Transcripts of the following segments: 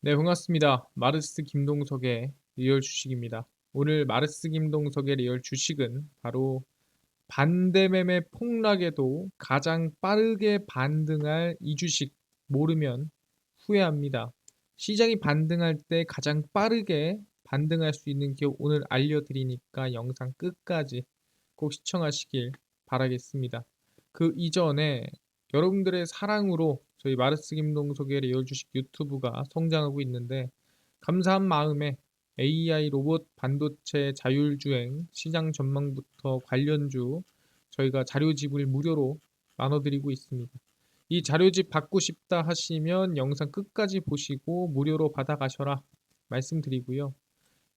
네, 반갑습니다. 마르스 김동석의 리얼 주식입니다. 오늘 마르스 김동석의 리얼 주식은 바로 반대매매 폭락에도 가장 빠르게 반등할 이 주식 모르면 후회합니다. 시장이 반등할 때 가장 빠르게 반등할 수 있는 기업 오늘 알려드리니까 영상 끝까지 꼭 시청하시길 바라겠습니다. 그 이전에 여러분들의 사랑으로 저희 마르스 김동석의 리얼 주식 유튜브가 성장하고 있는데 감사한 마음에 AI 로봇 반도체 자율주행 시장 전망부터 관련주 저희가 자료집을 무료로 나눠드리고 있습니다. 이 자료집 받고 싶다 하시면 영상 끝까지 보시고 무료로 받아가셔라 말씀드리고요.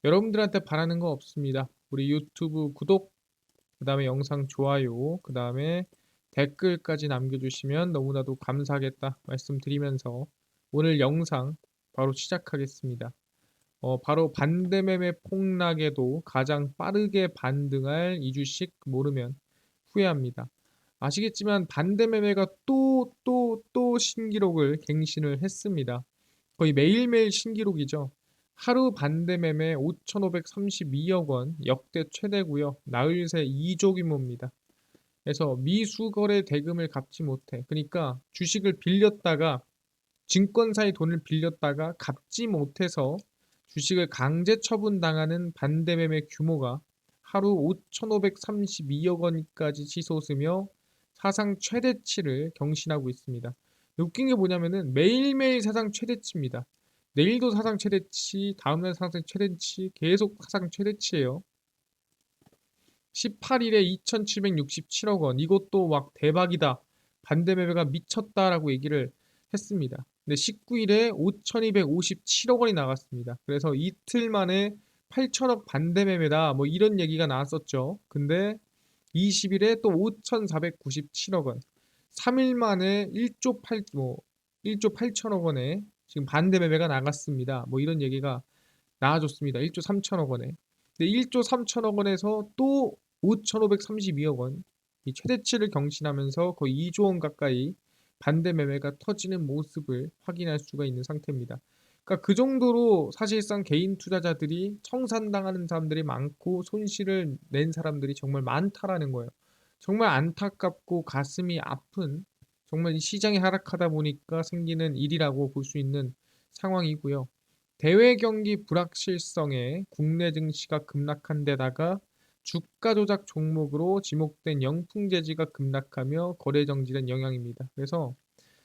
여러분들한테 바라는 거 없습니다. 우리 유튜브 구독, 그 다음에 영상 좋아요, 그 다음에 댓글까지 남겨주시면 너무나도 감사하겠다 말씀드리면서 오늘 영상 바로 시작하겠습니다. 바로 반대매매 폭락에도 가장 빠르게 반등할 이 주식 모르면 후회합니다. 아시겠지만 반대매매가 또 신기록을 갱신을 했습니다. 거의 매일매일 신기록이죠. 하루 반대매매 5,532억 원 역대 최대고요. 나흘 새 2조 규모입니다. 그래서 미수거래 대금을 갚지 못해. 그러니까 주식을 빌렸다가 증권사의 돈을 빌렸다가 갚지 못해서 주식을 강제 처분당하는 반대매매 규모가 하루 5,532억 원까지 치솟으며 사상 최대치를 경신하고 있습니다. 웃긴 게 뭐냐면은 매일매일 사상 최대치입니다. 내일도 사상 최대치, 다음날 사상 최대치, 계속 사상 최대치예요. 18일에 2,767억 원, 이것도 막 대박이다. 반대매매가 미쳤다라고 얘기를 했습니다. 근데 19일에 5,257억 원이 나갔습니다. 그래서 이틀 만에 8천억 반대매매다. 뭐 이런 얘기가 나왔었죠. 근데 20일에 또 5,497억 원. 3일 만에 1조 8천억 원에 지금 반대매매가 나갔습니다. 뭐 이런 얘기가 나와줬습니다. 1조 3천억 원에. 근데 1조 3천억 원에서 또 5,532억 원. 이 최대치를 경신하면서 거의 2조 원 가까이 반대 매매가 터지는 모습을 확인할 수가 있는 상태입니다. 그러니까 그 정도로 사실상 개인 투자자들이 청산당하는 사람들이 많고 손실을 낸 사람들이 정말 많다라는 거예요. 정말 안타깝고 가슴이 아픈 정말 이 시장이 하락하다 보니까 생기는 일이라고 볼 수 있는 상황이고요. 대외 경기 불확실성에 국내 증시가 급락한 데다가 주가 조작 종목으로 지목된 영풍재지가 급락하며 거래 정지된 영향입니다. 그래서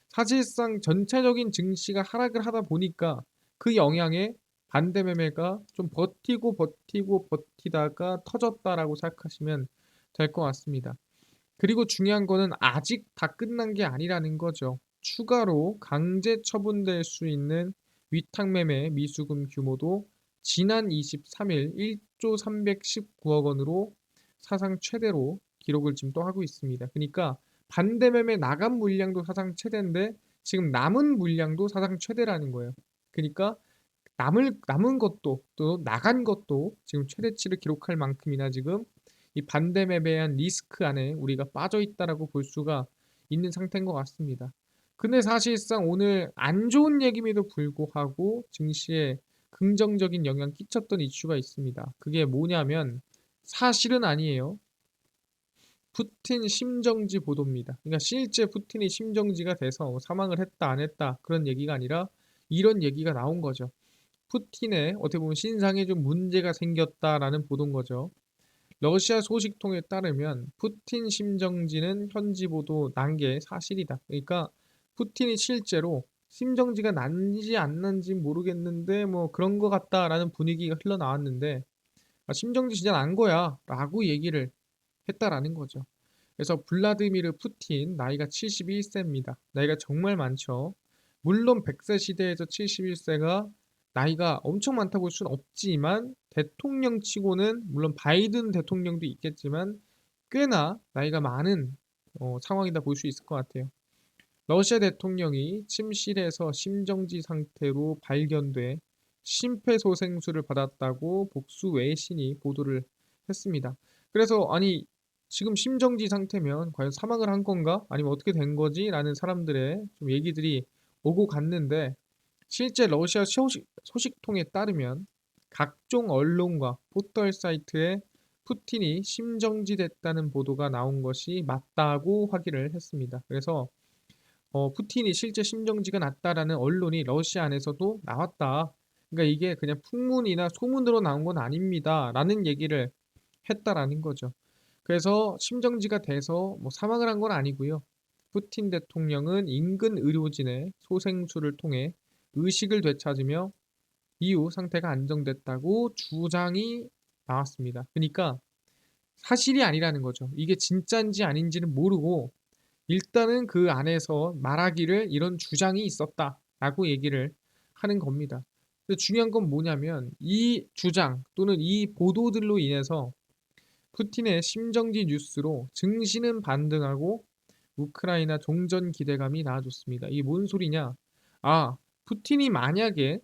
사실상 전체적인 증시가 하락을 하다 보니까 그 영향에 반대 매매가 좀 버티다가 터졌다라고 생각하시면 될 것 같습니다. 그리고 중요한 거는 아직 다 끝난 게 아니라는 거죠. 추가로 강제 처분될 수 있는 위탁매매 미수금 규모도 지난 23일 1조 319억 원으로 사상 최대로 기록을 지금 또 하고 있습니다. 그러니까 반대매매 나간 물량도 사상 최대인데 지금 남은 물량도 사상 최대라는 거예요. 그러니까 남은 것도 또 나간 것도 지금 최대치를 기록할 만큼이나 지금 이 반대매매한 리스크 안에 우리가 빠져 있다라고 볼 수가 있는 상태인 것 같습니다. 근데 사실상 오늘 안 좋은 얘기임에도 불구하고 증시에 긍정적인 영향 끼쳤던 이슈가 있습니다. 그게 뭐냐면 사실은 아니에요. 푸틴 심정지 보도입니다. 그러니까 실제 푸틴이 심정지가 돼서 사망을 했다 안 했다 그런 얘기가 아니라 이런 얘기가 나온 거죠. 푸틴의 어떻게 보면 신상에 좀 문제가 생겼다라는 보도인 거죠. 러시아 소식통에 따르면 푸틴 심정지는 현지 보도 난 게 사실이다. 그러니까 푸틴이 실제로 심정지가 난지 안 난지 모르겠는데 뭐 그런 것 같다라는 분위기가 흘러나왔는데 아, 심정지 진짜 난 거야 라고 얘기를 했다라는 거죠. 그래서 블라디미르 푸틴 나이가 71세입니다. 나이가 정말 많죠. 물론 100세 시대에서 71세가 나이가 엄청 많다고 볼 수는 없지만 대통령 치고는 물론 바이든 대통령도 있겠지만 꽤나 나이가 많은 상황이다 볼 수 있을 것 같아요. 러시아 대통령이 침실에서 심정지 상태로 발견돼 심폐소생술을 받았다고 복수 외신이 보도를 했습니다. 그래서 아니 지금 심정지 상태면 과연 사망을 한 건가? 아니면 어떻게 된 거지? 라는 사람들의 좀 얘기들이 오고 갔는데 실제 러시아 소식통에 따르면 각종 언론과 포털 사이트에 푸틴이 심정지됐다는 보도가 나온 것이 맞다고 확인을 했습니다. 그래서 푸틴이 실제 심정지가 났다라는 언론이 러시아 안에서도 나왔다. 그러니까 이게 그냥 풍문이나 소문으로 나온 건 아닙니다라는 얘기를 했다라는 거죠. 그래서 심정지가 돼서 뭐 사망을 한 건 아니고요. 푸틴 대통령은 인근 의료진의 소생술을 통해 의식을 되찾으며 이후 상태가 안정됐다고 주장이 나왔습니다. 그러니까 사실이 아니라는 거죠. 이게 진짜인지 아닌지는 모르고 일단은 그 안에서 말하기를 이런 주장이 있었다라고 얘기를 하는 겁니다. 근데 중요한 건 뭐냐면 이 주장 또는 이 보도들로 인해서 푸틴의 심정지 뉴스로 증시는 반등하고 우크라이나 종전 기대감이 나아졌습니다. 이게 뭔 소리냐? 아, 푸틴이 만약에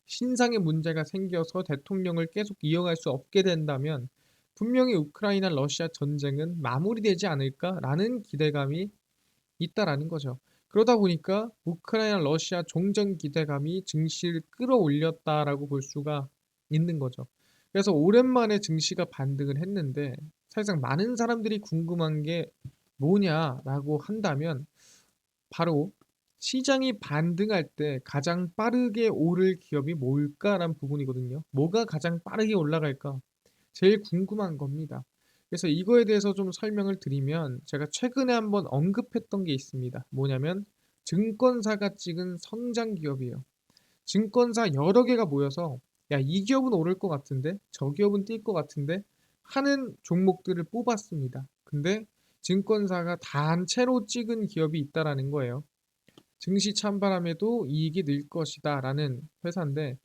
신상에 문제가 생겨서 대통령을 계속 이어갈 수 없게 된다면 분명히 우크라이나 러시아 전쟁은 마무리되지 않을까라는 기대감이 있다라는 거죠. 그러다 보니까 우크라이나 러시아 종전 기대감이 증시를 끌어올렸다라고 볼 수가 있는 거죠. 그래서 오랜만에 증시가 반등을 했는데 사실상 많은 사람들이 궁금한 게 뭐냐라고 한다면 바로 시장이 반등할 때 가장 빠르게 오를 기업이 뭘까라는 부분이거든요. 뭐가 가장 빠르게 올라갈까? 제일 궁금한 겁니다. 그래서 이거에 대해서 좀 설명을 드리면 제가 최근에 한번 언급했던 게 있습니다. 뭐냐면 증권사가 찍은 성장 기업이에요. 증권사 여러 개가 모여서 야, 이 기업은 오를 것 같은데 저 기업은 뛸 것 같은데 하는 종목들을 뽑았습니다. 근데 증권사가 단체로 찍은 기업이 있다라는 거예요. 증시 찬바람에도 이익이 늘 것이다라는 회사인데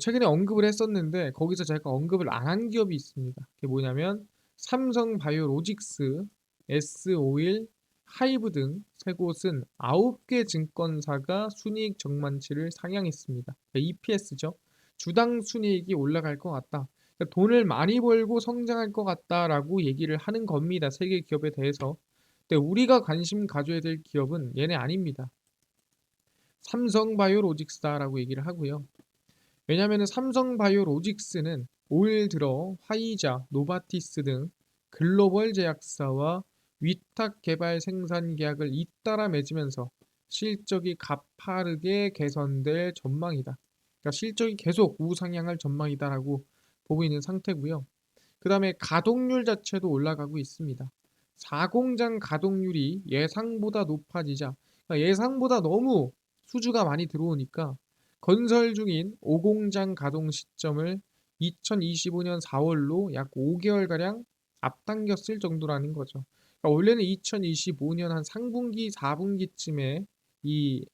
최근에 언급을 했었는데 거기서 제가 언급을 안 한 기업이 있습니다. 그게 뭐냐면 삼성바이오로직스, S-오일, 하이브 등 세 곳은 9개 증권사가 순이익 정만치를 상향했습니다. EPS죠. 주당 순이익이 올라갈 것 같다. 그러니까 돈을 많이 벌고 성장할 것 같다라고 얘기를 하는 겁니다. 세 개 기업에 대해서. 근데 우리가 관심 가져야 될 기업은 얘네 아닙니다. 삼성바이오로직스다라고 얘기를 하고요. 왜냐하면 삼성바이오로직스는 올 들어 화이자, 노바티스 등 글로벌 제약사와 위탁 개발 생산 계약을 잇따라 맺으면서 실적이 가파르게 개선될 전망이다. 그러니까 실적이 계속 우상향할 전망이다라고 보고 있는 상태고요. 그 다음에 가동률 자체도 올라가고 있습니다. 4공장 가동률이 예상보다 높아지자 그러니까 예상보다 너무 수주가 많이 들어오니까 건설 중인 5공장 가동 시점을 2025년 4월로 약 5개월가량 앞당겼을 정도라는 거죠. 그러니까 원래는 2025년 한 상분기, 4분기쯤에 이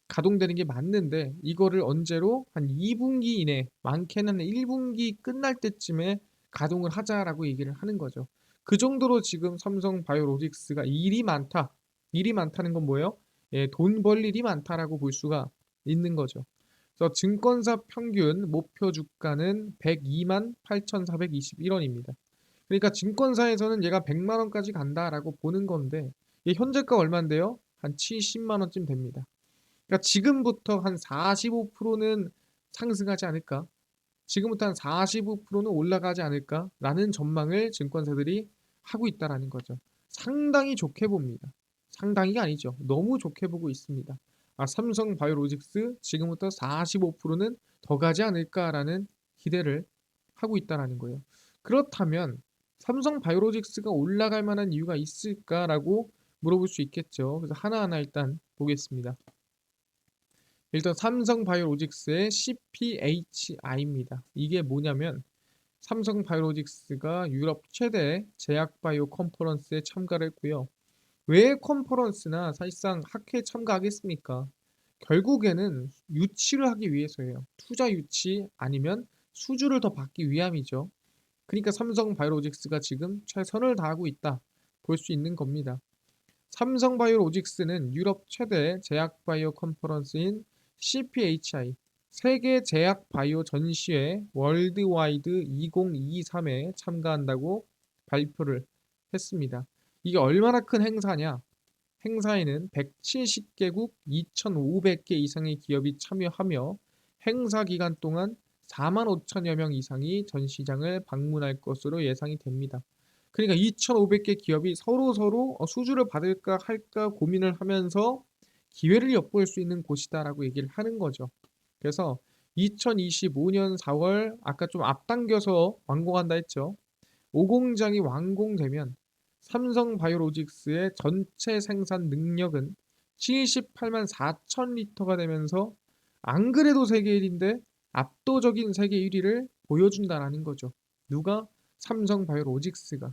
가동되는 게 맞는데 이거를 언제로 한 2분기 이내 많게는 1분기 끝날 때쯤에 가동을 하자라고 얘기를 하는 거죠. 그 정도로 지금 삼성 바이오로직스가 일이 많다. 일이 많다는 건 뭐예요? 예, 돈 벌 일이 많다라고 볼 수가 있는 거죠. 그래서 증권사 평균 목표 주가는 102만 8,421원입니다. 그러니까 증권사에서는 얘가 100만 원까지 간다라고 보는 건데 이 현재가 얼마인데요? 한 70만 원쯤 됩니다. 그러니까 지금부터 한 45%는 상승하지 않을까? 지금부터 한 45%는 올라가지 않을까라는 전망을 증권사들이 하고 있다라는 거죠. 상당히 좋게 봅니다. 상당히가 아니죠. 너무 좋게 보고 있습니다. 아, 삼성 바이오로직스 지금부터 45%는 더 가지 않을까라는 기대를 하고 있다라는 거예요. 그렇다면 삼성 바이오로직스가 올라갈 만한 이유가 있을까라고 물어볼 수 있겠죠. 그래서 하나하나 일단 보겠습니다. 일단 삼성바이오로직스의 CPHI입니다. 이게 뭐냐면 삼성바이오로직스가 유럽 최대 제약바이오 컨퍼런스에 참가를 했고요. 왜 컨퍼런스나 사실상 학회에 참가하겠습니까? 결국에는 유치를 하기 위해서예요. 투자 유치 아니면 수주를 더 받기 위함이죠. 그러니까 삼성바이오로직스가 지금 최선을 다하고 있다. 볼 수 있는 겁니다. 삼성바이오로직스는 유럽 최대 제약바이오 컨퍼런스인 CPHI 세계 제약바이오 전시회 월드와이드 2023에 참가한다고 발표를 했습니다. 이게 얼마나 큰 행사냐? 행사에는 170개국 2,500개 이상의 기업이 참여하며 행사 기간 동안 4만 5천여 명 이상이 전시장을 방문할 것으로 예상이 됩니다. 그러니까 2,500개 기업이 서로 수주를 받을까 할까 고민을 하면서 기회를 엿볼 수 있는 곳이다라고 얘기를 하는 거죠. 그래서 2025년 4월 아까 좀 앞당겨서 완공한다 했죠. 5공장이 완공되면 삼성바이오로직스의 전체 생산 능력은 78만 4천 리터가 되면서 안 그래도 세계 1위인데 압도적인 세계 1위를 보여준다라는 거죠. 누가? 삼성바이오로직스가.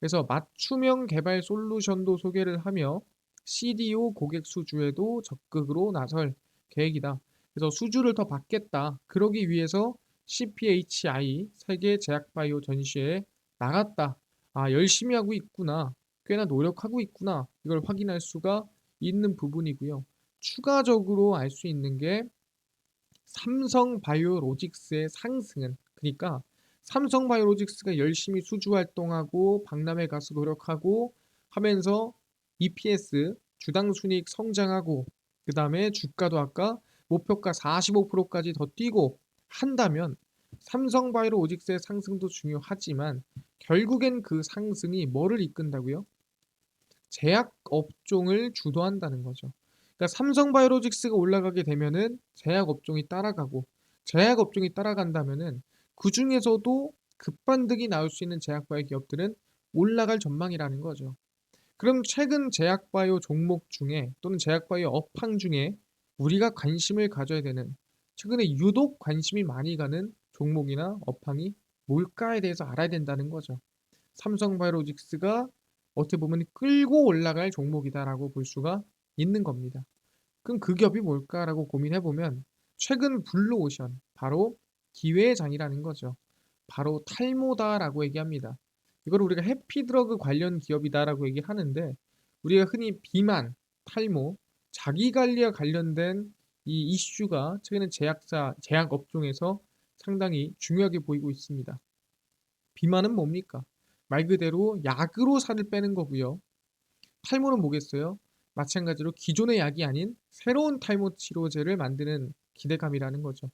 그래서 맞춤형 개발 솔루션도 소개를 하며 CDO 고객 수주에도 적극으로 나설 계획이다. 그래서 수주를 더 받겠다. 그러기 위해서 CPHI 세계 제약바이오 전시회에 나갔다. 아, 열심히 하고 있구나. 꽤나 노력하고 있구나. 이걸 확인할 수가 있는 부분이고요. 추가적으로 알 수 있는 게 삼성바이오로직스의 상승은, 그러니까 삼성바이오로직스가 열심히 수주 활동하고 박람회 가서 노력하고 하면서 EPS 주당 순이익 성장하고 그 다음에 주가도 아까 목표가 45%까지 더 뛰고 한다면 삼성바이오로직스의 상승도 중요하지만 결국엔 그 상승이 뭐를 이끈다고요? 제약 업종을 주도한다는 거죠. 그러니까 삼성바이오로직스가 올라가게 되면은 제약 업종이 따라가고 제약 업종이 따라간다면은 그 중에서도 급반등이 나올 수 있는 제약바이오 기업들은 올라갈 전망이라는 거죠. 그럼 최근 제약바이오 종목 중에 또는 제약바이오 업황 중에 우리가 관심을 가져야 되는 최근에 유독 관심이 많이 가는 종목이나 업황이 뭘까에 대해서 알아야 된다는 거죠. 삼성바이오로직스가 어떻게 보면 끌고 올라갈 종목이다라고 볼 수가 있는 겁니다. 그럼 그 기업이 뭘까라고 고민해보면 최근 블루오션, 바로 기회의 장이라는 거죠. 바로 탈모다라고 얘기합니다. 이걸 우리가 해피드러그 관련 기업이다라고 얘기하는데 우리가 흔히 비만, 탈모, 자기관리와 관련된 이 이슈가 최근에 제약 업종에서 상당히 중요하게 보이고 있습니다. 비만은 뭡니까? 말 그대로 약으로 살을 빼는 거고요. 탈모는 뭐겠어요? 마찬가지로 기존의 약이 아닌 새로운 탈모 치료제를 만드는 기대감이라는 거죠.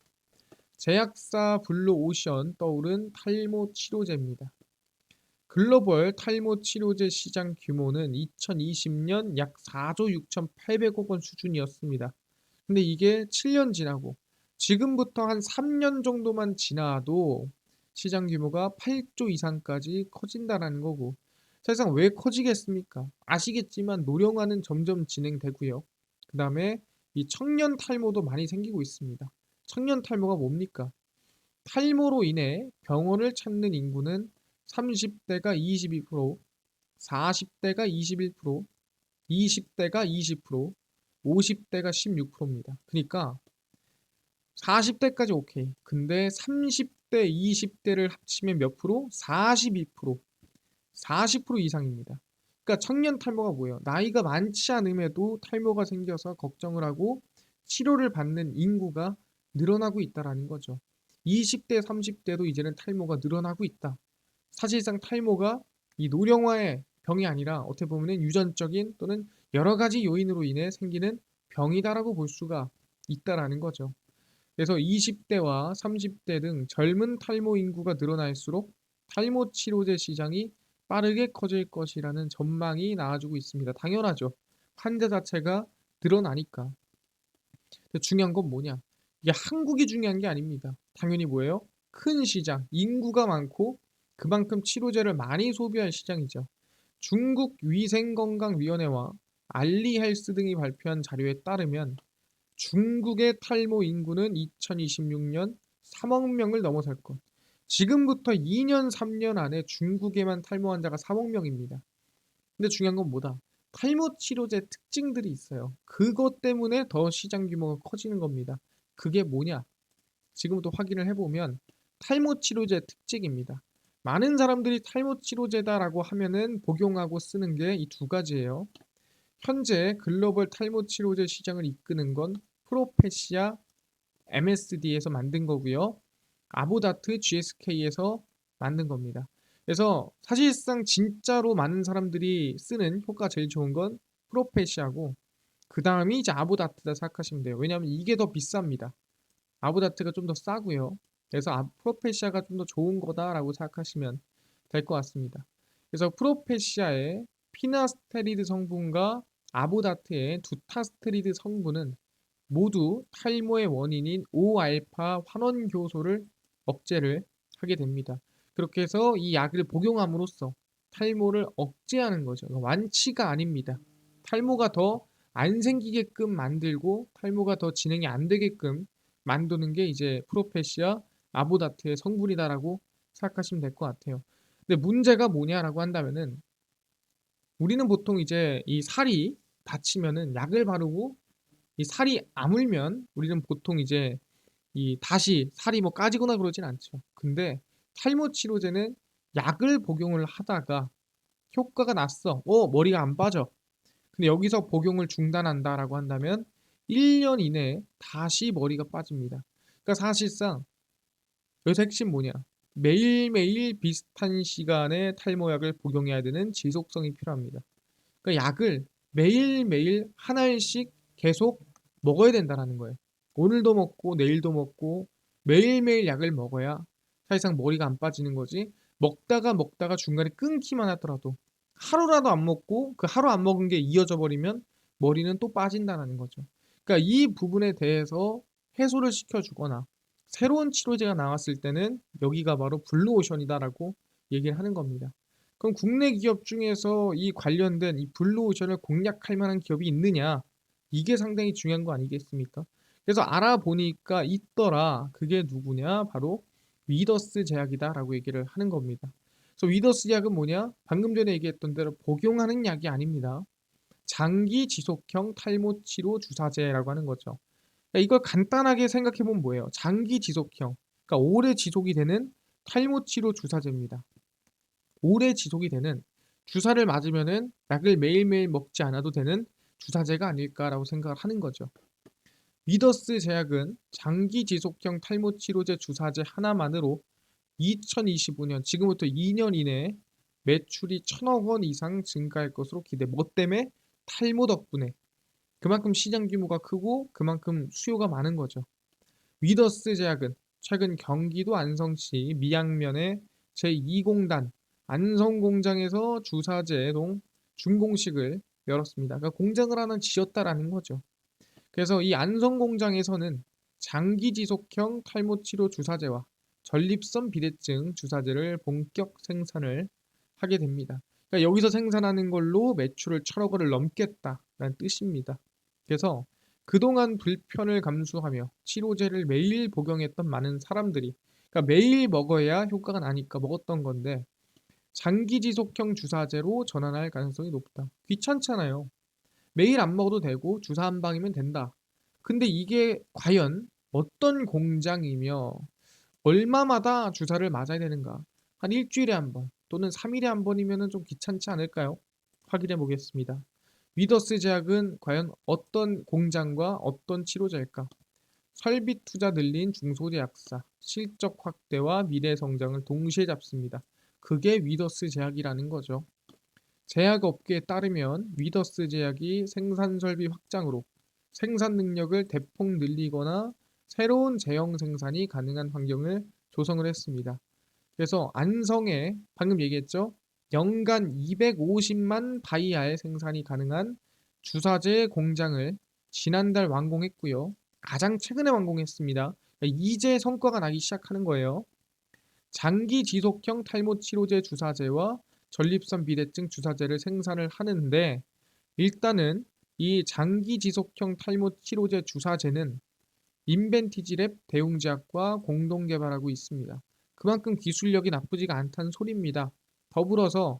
제약사 블루오션 떠오른 탈모 치료제입니다. 글로벌 탈모 치료제 시장 규모는 2020년 약 4조 6,800억 원 수준이었습니다. 근데 이게 7년 지나고 지금부터 한 3년 정도만 지나도 시장 규모가 8조 이상까지 커진다라는 거고 사실상 왜 커지겠습니까? 아시겠지만 노령화는 점점 진행되고요. 그 다음에 이 청년 탈모도 많이 생기고 있습니다. 청년 탈모가 뭡니까? 탈모로 인해 병원을 찾는 인구는 30대가 22%, 40대가 21%, 20대가 20%, 50대가 16%입니다. 그러니까 40대까지 오케이. 근데 30대, 20대를 합치면 몇 프로? 42%. 40% 이상입니다. 그러니까 청년 탈모가 뭐예요? 나이가 많지 않음에도 탈모가 생겨서 걱정을 하고 치료를 받는 인구가 늘어나고 있다라는 거죠. 20대, 30대도 이제는 탈모가 늘어나고 있다. 사실상 탈모가 이 노령화의 병이 아니라 어떻게 보면 유전적인 또는 여러 가지 요인으로 인해 생기는 병이다라고 볼 수가 있다라는 거죠. 그래서 20대와 30대 등 젊은 탈모 인구가 늘어날수록 탈모 치료제 시장이 빠르게 커질 것이라는 전망이 나와주고 있습니다. 당연하죠. 환자 자체가 늘어나니까. 근데 중요한 건 뭐냐? 이게 한국이 중요한 게 아닙니다. 당연히 뭐예요? 큰 시장, 인구가 많고 그만큼 치료제를 많이 소비할 시장이죠. 중국 위생건강위원회와 알리헬스 등이 발표한 자료에 따르면 중국의 탈모 인구는 2026년 3억 명을 넘어설 것. 지금부터 2년, 3년 안에 중국에만 탈모 환자가 3억 명입니다. 근데 중요한 건 뭐다? 탈모 치료제 특징들이 있어요. 그것 때문에 더 시장 규모가 커지는 겁니다. 그게 뭐냐? 지금부터 확인을 해보면 탈모 치료제 특징입니다. 많은 사람들이 탈모 치료제다라고 하면은 복용하고 쓰는 게 이 두 가지예요. 현재 글로벌 탈모 치료제 시장을 이끄는 건 프로페시아 MSD에서 만든 거고요. 아보다트 GSK에서 만든 겁니다. 그래서 사실상 진짜로 많은 사람들이 쓰는 효과가 제일 좋은 건 프로페시아고 그다음이 이제 아보다트다 생각하시면 돼요. 왜냐하면 이게 더 비쌉니다. 아보다트가 좀 더 싸고요. 그래서 프로페시아가 좀 더 좋은 거다라고 생각하시면 될 것 같습니다. 그래서 프로페시아의 피나스테리드 성분과 아보다트의 두타스테리드 성분은 모두 탈모의 원인인 5알파 환원교소를 억제를 하게 됩니다. 그렇게 해서 이 약을 복용함으로써 탈모를 억제하는 거죠. 완치가 아닙니다. 탈모가 더 안 생기게끔 만들고 탈모가 더 진행이 안 되게끔 만드는 게 이제 프로페시아 아보다트의 성분이다라고 생각하시면 될 것 같아요. 근데 문제가 뭐냐라고 한다면은 우리는 보통 이제 이 살이 다치면은 약을 바르고 이 살이 아물면 우리는 보통 이제 이 다시 살이 뭐 까지거나 그러진 않죠. 근데 탈모 치료제는 약을 복용을 하다가 효과가 났어. 머리가 안 빠져. 근데 여기서 복용을 중단한다라고 한다면 1년 이내에 다시 머리가 빠집니다. 그러니까 사실상 여기서 핵심 뭐냐? 매일매일 비슷한 시간에 탈모약을 복용해야 되는 지속성이 필요합니다. 그러니까 약을 매일매일 한 알씩 계속 먹어야 된다는 거예요. 오늘도 먹고 내일도 먹고 매일매일 약을 먹어야 사실상 머리가 안 빠지는 거지. 먹다가 중간에 끊기만 하더라도 하루라도 안 먹고 그 하루 안 먹은 게 이어져 버리면 머리는 또 빠진다는 거죠. 그러니까 이 부분에 대해서 해소를 시켜주거나 새로운 치료제가 나왔을 때는 여기가 바로 블루오션이다라고 얘기를 하는 겁니다. 그럼 국내 기업 중에서 이 관련된 이 블루오션을 공략할 만한 기업이 있느냐? 이게 상당히 중요한 거 아니겠습니까? 그래서 알아보니까 있더라. 그게 누구냐? 바로 위더스 제약이다라고 얘기를 하는 겁니다. 그래서 위더스 제약은 뭐냐? 방금 전에 얘기했던 대로 복용하는 약이 아닙니다. 장기 지속형 탈모 치료 주사제라고 하는 거죠. 그러니까 이걸 간단하게 생각해 보면 뭐예요? 장기 지속형. 그러니까 오래 지속이 되는 탈모 치료 주사제입니다. 오래 지속이 되는 주사를 맞으면은 약을 매일매일 먹지 않아도 되는 주사제가 아닐까라고 생각을 하는 거죠. 위더스 제약은 장기 지속형 탈모 치료제 주사제 하나만으로 2025년 지금부터 2년 이내에 매출이 1,000억 원 이상 증가할 것으로 기대. 뭐 때문에? 탈모 덕분에. 그만큼 시장 규모가 크고 그만큼 수요가 많은 거죠. 위더스 제약은 최근 경기도 안성시 미양면의 제2공단 안성공장에서 주사제동 준공식을 열었습니다. 그러니까 공장을 하나 지었다라는 거죠. 그래서 이 안성공장에서는 장기 지속형 탈모 치료 주사제와 전립선 비대증 주사제를 본격 생산을 하게 됩니다. 그러니까 여기서 생산하는 걸로 매출을 1,000억 원을 넘겠다라는 뜻입니다. 그래서 그동안 불편을 감수하며 치료제를 매일 복용했던 많은 사람들이 그러니까 매일 먹어야 효과가 나니까 먹었던 건데 장기 지속형 주사제로 전환할 가능성이 높다. 귀찮잖아요. 매일 안 먹어도 되고 주사 한 방이면 된다. 근데 이게 과연 어떤 공장이며 얼마마다 주사를 맞아야 되는가? 한 일주일에 한 번 또는 3일에 한 번이면 좀 귀찮지 않을까요? 확인해 보겠습니다. 위더스 제약은 과연 어떤 공장과 어떤 치료제일까? 설비 투자 늘린 중소제약사, 실적 확대와 미래 성장을 동시에 잡습니다. 그게 위더스 제약이라는 거죠. 제약업계에 따르면 위더스 제약이 생산 설비 확장으로 생산 능력을 대폭 늘리거나 새로운 제형 생산이 가능한 환경을 조성을 했습니다. 그래서 안성에 방금 얘기했죠. 연간 250만 바이알 생산이 가능한 주사제 공장을 지난달 완공했고요. 가장 최근에 완공했습니다. 이제 성과가 나기 시작하는 거예요. 장기 지속형 탈모 치료제 주사제와 전립선 비대증 주사제를 생산을 하는데 일단은 이 장기 지속형 탈모 치료제 주사제는 인벤티지랩 대웅제약과 공동 개발하고 있습니다. 그만큼 기술력이 나쁘지가 않다는 소리입니다. 더불어서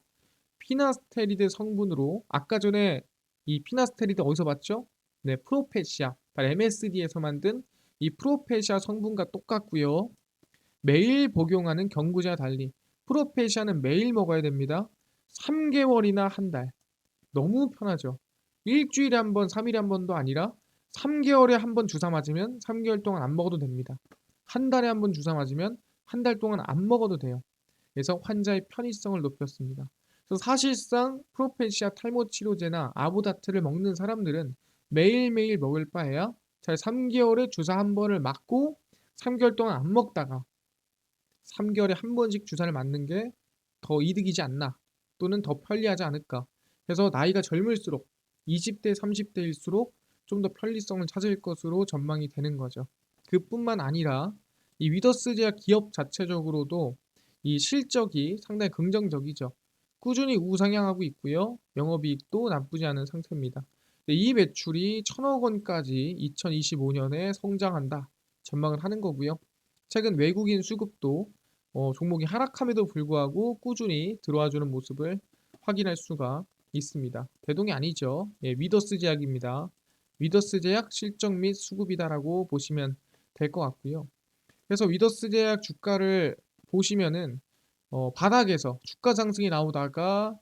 피나스테리드 성분으로 아까 전에 이 피나스테리드 어디서 봤죠? 네, 프로페시아, MSD에서 만든 이 프로페시아 성분과 똑같고요. 매일 복용하는 경구제와 달리 프로페시아는 매일 먹어야 됩니다. 3개월이나 한 달. 너무 편하죠. 일주일에 한 번, 3일에 한 번도 아니라 3개월에 한 번 주사 맞으면 3개월 동안 안 먹어도 됩니다. 한 달에 한 번 주사 맞으면 한 달 동안 안 먹어도 돼요. 그래서 환자의 편의성을 높였습니다. 그래서 사실상 프로페시아 탈모 치료제나 아보다트를 먹는 사람들은 매일매일 먹을 바에야 차라리 3개월에 주사 한 번을 맞고 3개월 동안 안 먹다가 3개월에 한 번씩 주사를 맞는 게 더 이득이지 않나 또는 더 편리하지 않을까. 그래서 나이가 젊을수록 20대, 30대일수록 좀 더 편리성을 찾을 것으로 전망이 되는 거죠. 그뿐만 아니라 이 위더스 제약 기업 자체적으로도 이 실적이 상당히 긍정적이죠. 꾸준히 우상향하고 있고요. 영업이익도 나쁘지 않은 상태입니다. 이 매출이 1,000억 원까지 2025년에 성장한다 전망을 하는 거고요. 최근 외국인 수급도 종목이 하락함에도 불구하고 꾸준히 들어와주는 모습을 확인할 수가 있습니다. 대동이 아니죠. 예, 위더스 제약입니다. 위더스 제약 실적 및 수급이다라고 보시면 될 것 같고요. 그래서 위더스 제약 주가를 보시면은 바닥에서 주가 상승이 나오다가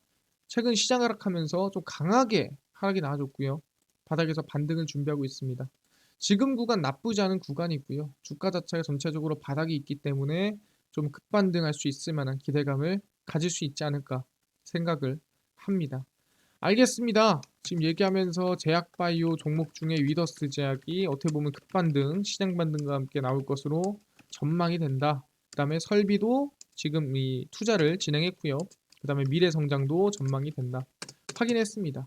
최근 시장 하락하면서 좀 강하게 하락이 나와줬고요. 바닥에서 반등을 준비하고 있습니다. 지금 구간 나쁘지 않은 구간이고요. 주가 자체가 전체적으로 바닥이 있기 때문에 좀 급반등할 수 있을 만한 기대감을 가질 수 있지 않을까 생각을 합니다. 알겠습니다. 지금 얘기하면서 제약바이오 종목 중에 위더스 제약이 어떻게 보면 급반등, 시장 반등과 함께 나올 것으로 전망이 된다. 그다음에 설비도 지금 이 투자를 진행했고요. 그다음에 미래 성장도 전망이 된다. 확인했습니다.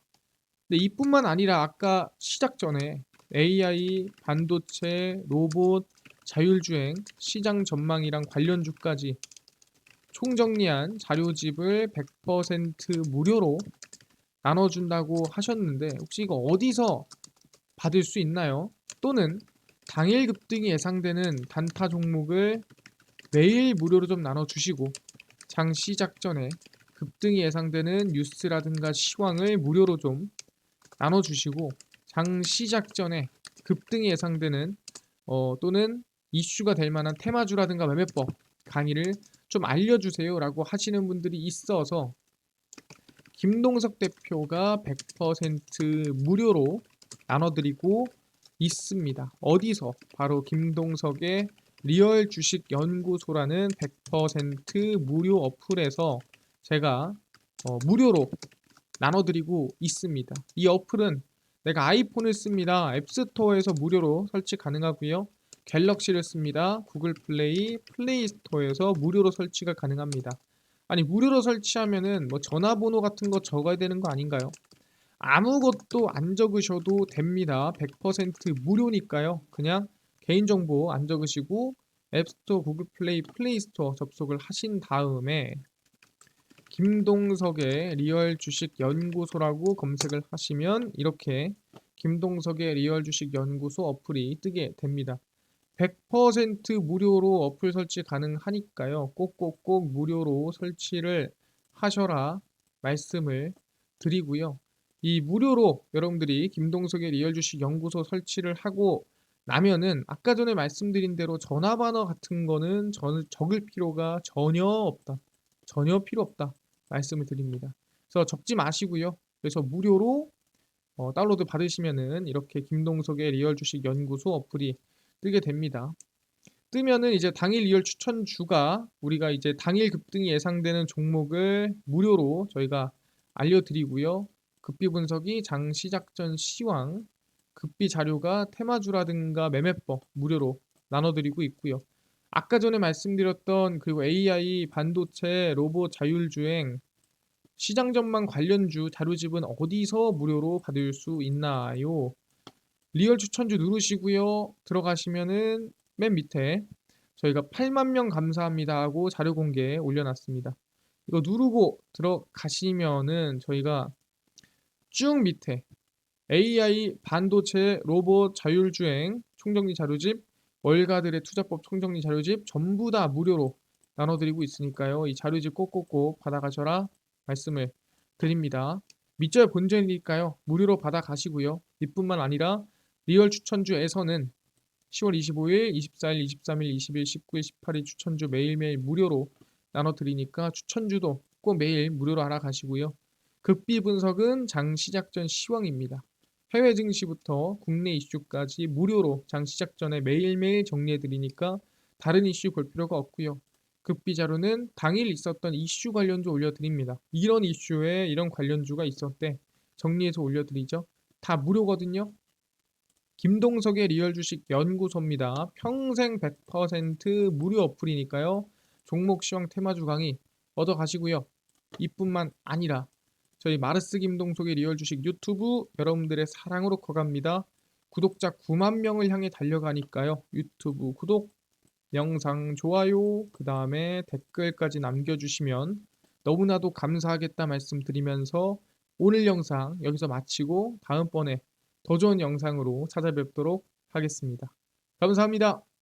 근데 이뿐만 아니라 아까 시작 전에 AI, 반도체, 로봇, 자율주행, 시장 전망이랑 관련주까지 총정리한 자료집을 100% 무료로 나눠준다고 하셨는데 혹시 이거 어디서 받을 수 있나요? 또는 당일 급등이 예상되는 단타 종목을 매일 무료로 좀 나눠주시고 장 시작 전에 급등이 예상되는 뉴스라든가 시황을 무료로 좀 나눠주시고 장 시작 전에 급등이 예상되는 또는 이슈가 될 만한 테마주라든가 매매법 강의를 좀 알려주세요 라고 하시는 분들이 있어서 김동석 대표가 100% 무료로 나눠드리고 있습니다. 어디서? 바로 김동석의 리얼 주식 연구소라는 100% 무료 어플에서 제가 무료로 나눠드리고 있습니다. 이 어플은 내가 아이폰을 씁니다. 앱스토어에서 무료로 설치 가능하고요. 갤럭시를 씁니다. 구글 플레이, 플레이 스토어에서 무료로 설치가 가능합니다. 아니 무료로 설치하면은 뭐 전화번호 같은 거 적어야 되는 거 아닌가요? 아무것도 안 적으셔도 됩니다. 100% 무료니까요. 그냥 개인정보 안 적으시고 앱스토어, 구글 플레이, 플레이 스토어 접속을 하신 다음에 김동석의 리얼 주식 연구소라고 검색을 하시면 이렇게 김동석의 리얼 주식 연구소 어플이 뜨게 됩니다. 100% 무료로 어플 설치 가능하니까요. 꼭꼭꼭 무료로 설치를 하셔라 말씀을 드리고요. 이 무료로 여러분들이 김동석의 리얼 주식 연구소 설치를 하고 나면은 아까 전에 말씀드린 대로 전화번호 같은 거는 적을 필요가 전혀 없다. 전혀 필요 없다. 말씀을 드립니다. 그래서 적지 마시고요. 그래서 무료로 다운로드 받으시면은 이렇게 김동석의 리얼 주식 연구소 어플이 뜨게 됩니다. 뜨면은 이제 당일 리얼 추천주가 우리가 이제 당일 급등이 예상되는 종목을 무료로 저희가 알려드리고요. 급비 분석이 장 시작 전 시황, 급비 자료가 테마주라든가 매매법 무료로 나눠드리고 있고요. 아까 전에 말씀드렸던 그리고 AI, 반도체, 로봇, 자율주행, 시장 전망 관련주 자료집은 어디서 무료로 받을 수 있나요? 리얼 추천주 누르시고요. 들어가시면은 맨 밑에 저희가 8만 명 감사합니다 하고 자료 공개 올려놨습니다. 이거 누르고 들어가시면은 저희가 쭉 밑에 AI, 반도체, 로봇, 자율주행, 총정리 자료집, 월가들의 투자법 총정리 자료집 전부 다 무료로 나눠드리고 있으니까요. 이 자료집 꼭꼭꼭 받아가셔라 말씀을 드립니다. 밑절 본전이니까요. 무료로 받아가시고요. 이뿐만 아니라 리얼 추천주에서는 10월 25일, 24일, 23일, 20일, 19일, 18일 추천주 매일매일 무료로 나눠드리니까 추천주도 꼭 매일 무료로 알아가시고요. 급비 분석은 장 시작 전 시황입니다. 해외 증시부터 국내 이슈까지 무료로 장 시작 전에 매일매일 정리해드리니까 다른 이슈 볼 필요가 없고요. 극비자료는 당일 있었던 이슈 관련주 올려드립니다. 이런 이슈에 이런 관련주가 있었대. 정리해서 올려드리죠. 다 무료거든요. 김동석의 리얼 주식 연구소입니다. 평생 100% 무료 어플이니까요. 종목 시황 테마주 강의 얻어 가시고요. 이뿐만 아니라 저희 마르스 김동석의 리얼 주식 유튜브 여러분들의 사랑으로 커갑니다. 구독자 9만 명을 향해 달려가니까요. 유튜브 구독, 영상 좋아요, 그 다음에 댓글까지 남겨주시면 너무나도 감사하겠다 말씀드리면서 오늘 영상 여기서 마치고 다음번에 더 좋은 영상으로 찾아뵙도록 하겠습니다. 감사합니다.